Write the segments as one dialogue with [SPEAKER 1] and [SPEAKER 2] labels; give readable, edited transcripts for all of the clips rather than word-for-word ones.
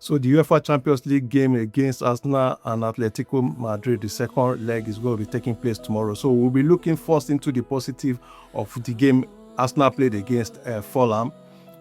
[SPEAKER 1] So the UEFA Champions League game against Arsenal and Atletico Madrid, the second leg, is going to be taking place tomorrow. So we'll be looking first into the positive of the game Arsenal played against Fulham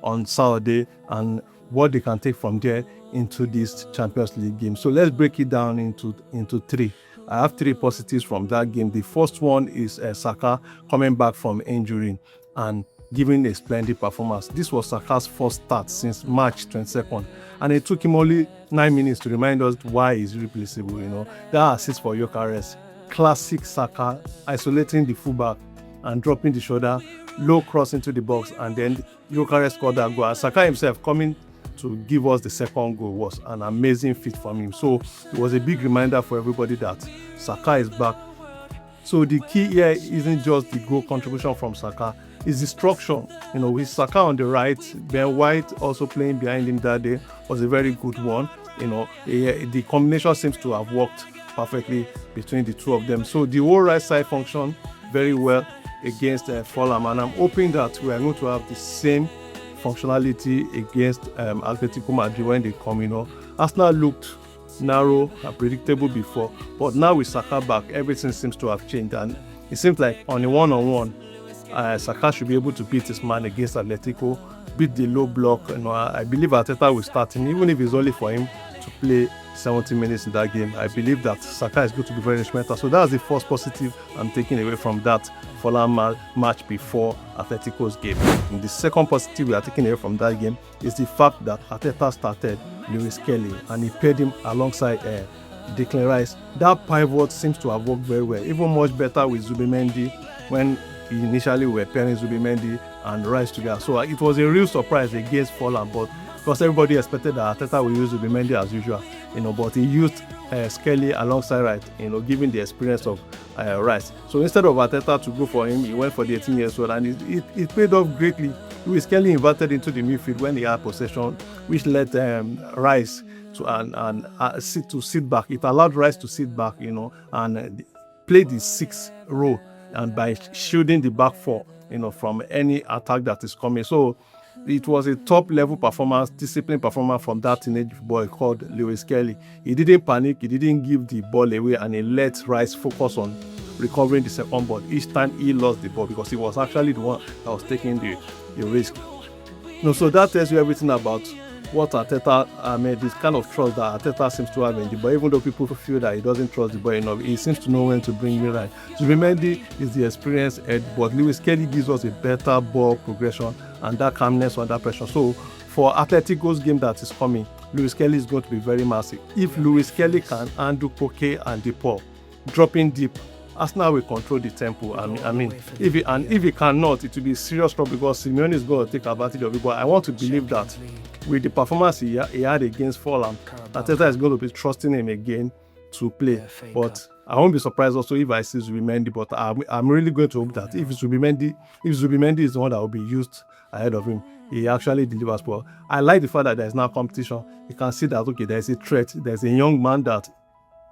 [SPEAKER 1] on Saturday and what they can take from there into this Champions League game. So let's break it down into three. I have three positives from that game. The first one is Saka coming back from injury and giving a splendid performance. This was Saka's first start since March 22nd, and it took him only 9 minutes to remind us why he's replaceable. That assist for Gyökeres, classic Saka, isolating the fullback and dropping the shoulder, low cross into the box, and then Gyökeres scored that goal. And Saka himself coming to give us the second goal was an amazing feat from him. So it was a big reminder for everybody that Saka is back. So the key here isn't just the goal contribution from Saka, it's the structure. With Saka on the right, Ben White also playing behind him that day was a very good one. The combination seems to have worked perfectly between the two of them. So the whole right side functioned very well against Fulham, and I'm hoping that we are going to have the same functionality against Atletico Madrid when they come. Arsenal looked narrow and predictable before, but now with Saka back, everything seems to have changed, and it seems like on a one-on-one, Saka should be able to beat his man against Atletico, beat the low block. I believe Arteta will start him, even if it's only for him to play 70 minutes in that game. I believe that Saka is going to be very instrumental. So that's the first positive I'm taking away from that Fulham match before Atletico's game. And the second positive we are taking away from that game is the fact that Arteta started Lewis Kelly and he paired him alongside Declan Rice. That pivot seems to have worked very well, even much better with Zubimendi when initially we were pairing Zubimendi and Rice together. So it was a real surprise against Fulham, but because everybody expected that Arteta will use Zubimendi as usual, but he used Skelly alongside Rice, giving the experience of Rice. So instead of Arteta to go for him, he went for the 18 years old, and it paid off greatly. Lewis Kelly inverted into the midfield when he had possession, which led Rice to sit back. It allowed Rice to sit back, and play the 6th row, and by shielding the back four, from any attack that is coming. So it was a top-level performance, disciplined performance from that teenage boy called Lewis Kelly. He didn't panic, he didn't give the ball away, and he let Rice focus on recovering the second ball. Each time he lost the ball because he was actually the one that was taking the risk. So that tells you everything about what Arteta, this kind of trust that Arteta seems to have in the ball. Even though people feel that he doesn't trust the ball enough, he seems to know when to bring me right. Zubimendi is the experienced head, but Lewis Kelly gives us a better ball progression and that calmness under pressure. So for Atletico's game that is coming, Lewis Kelly is going to be very massive. If Lewis Kelly can handle Koke and DePaul dropping deep, Arsenal will control the tempo. If he cannot, it will be serious trouble because Simeone is going to take advantage of it. But I want to believe that with the performance he had against Fulham, Arteta is going to be trusting him again to play. But I won't be surprised also if I see Zubimendi. But I'm really going to hope that if Zubimendi is the one that will be used ahead of him, he actually delivers well. I like the fact that there is now competition. You can see that there is a threat. There's a young man that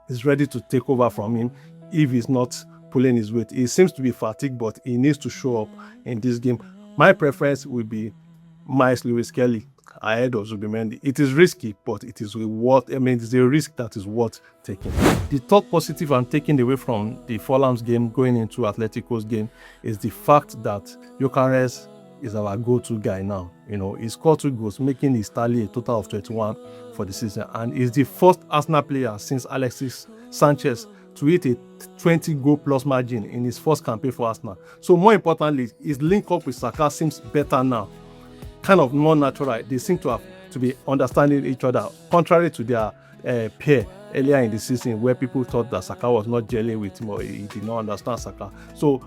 [SPEAKER 1] is ready to take over from him if he's not pulling his weight. He seems to be fatigued, but he needs to show up in this game. My preference would be Miles Lewis Kelly ahead of Zubimendi. It is risky, but it is it's a risk that is worth taking. The third positive I'm taking away from the Fulham's game going into Atletico's game is the fact that Gyökeres is our go-to guy now. He scored 2 goals, making his tally a total of 21 for the season, and is the first Arsenal player since Alexis Sanchez to hit a 20-goal plus margin in his first campaign for Arsenal. So more importantly, his link up with Saka seems better now, kind of more natural. They seem to be understanding each other, contrary to their pair earlier in the season where people thought that Saka was not gelling with him or he did not understand Saka. So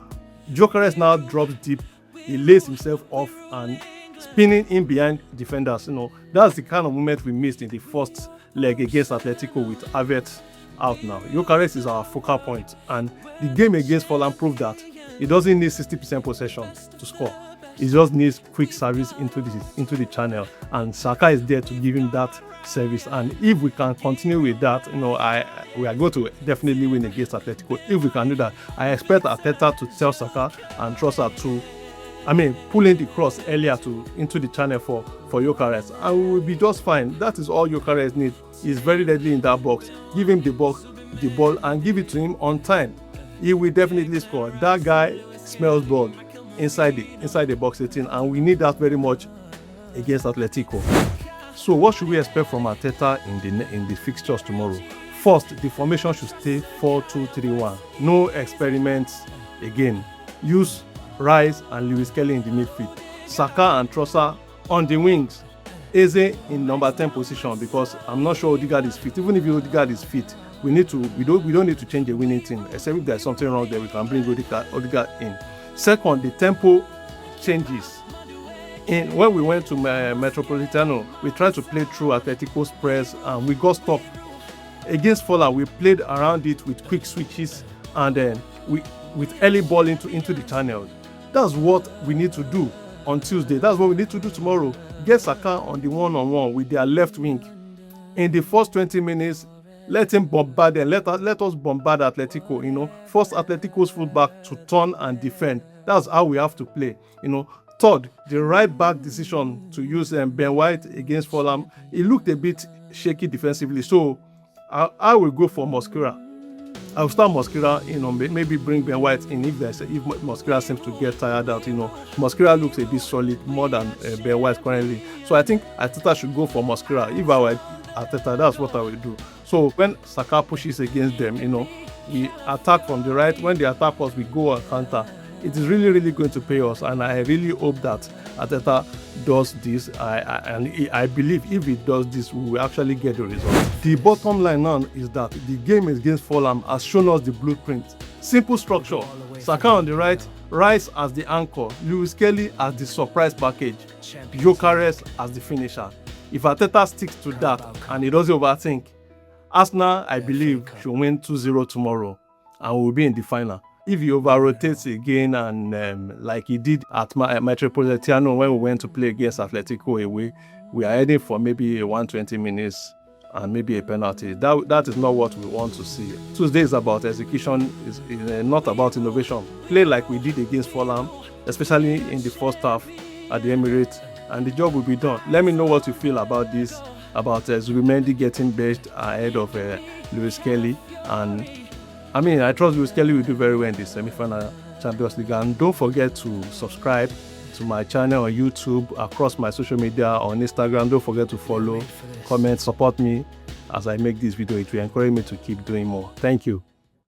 [SPEAKER 1] Gyökeres now drops deep, he lays himself off and spinning in behind defenders. That's the kind of moment we missed in the first leg against Atletico with Havertz out now. Gyökeres is our focal point, and the game against Fulham proved that he doesn't need 60% possession to score. He just needs quick service into the channel, and Saka is there to give him that service. And if we can continue with that, we are going to definitely win against Atletico. If we can do that, I expect Arteta to tell Saka and Trossard to pulling the cross earlier into the channel for Gyökeres, and we will be just fine. That is all Gyökeres needs. He's very deadly in that box. Give him the ball, and give it to him on time. He will definitely score. That guy smells blood inside the box 18, and we need that very much against Atletico. So what should we expect from Arteta in the fixtures tomorrow? First, the formation should stay 4-2-3-1. No experiments again. Use Rice and Lewis Kelly in the midfield. Saka and Trossard on the wings. Eze in number 10 position, because I'm not sure Odegaard is fit. Even if Odegaard is fit, we don't need to change a winning team. Except if there's something wrong there, we can bring Odegaard in. Second, the tempo changes. When we went to Metropolitano, we tried to play through Atletico's press and we got stuck. Against Fulham, we played around it with quick switches and then with early ball into the channel. That's what we need to do on Tuesday. That's what we need to do tomorrow. Get Saka on the one-on-one with their left wing. In the first 20 minutes, let him bombard them. Let us bombard Atletico. Force Atletico's fullback to turn and defend. That's how we have to play. Third, the right back decision to use Ben White against Fulham. He looked a bit shaky defensively, so I will go for Mosquera. I'll start Mosquera, maybe bring Ben White in if Mosquera seems to get tired out. Mosquera looks a bit solid more than Ben White currently. So I think Arteta should go for Mosquera. If I were Arteta, that's what I will do. So when Saka pushes against them, we attack from the right. When they attack us, we go and counter. It is really, really going to pay us, and I really hope that Arteta does this. I believe if he does this, we will actually get the result. The bottom line now is that the game against Fulham has shown us the blueprint. Simple structure. Saka on the right, Rice as the anchor, Lewis Kelly as the surprise package, Gyökeres as the finisher. If Arteta sticks to that and he doesn't overthink, Arsenal, I believe, should win 2-0 tomorrow and we'll be in the final. If he over-rotates again and like he did at Metropolitano when we went to play against Atletico away, we are heading for maybe 120 minutes and maybe a penalty. That is not what we want to see. Tuesday is about execution, is not about innovation. Play like we did against Fulham, especially in the first half at the Emirates, and the job will be done. Let me know what you feel about this, about Zubimendi getting benched ahead of Lewis Kelly. And I trust Lewis Kelly will do very well in the semi-final Champions League. And don't forget to subscribe to my channel on YouTube, across my social media, on Instagram. Don't forget to follow, comment, support me as I make this video. It will encourage me to keep doing more. Thank you.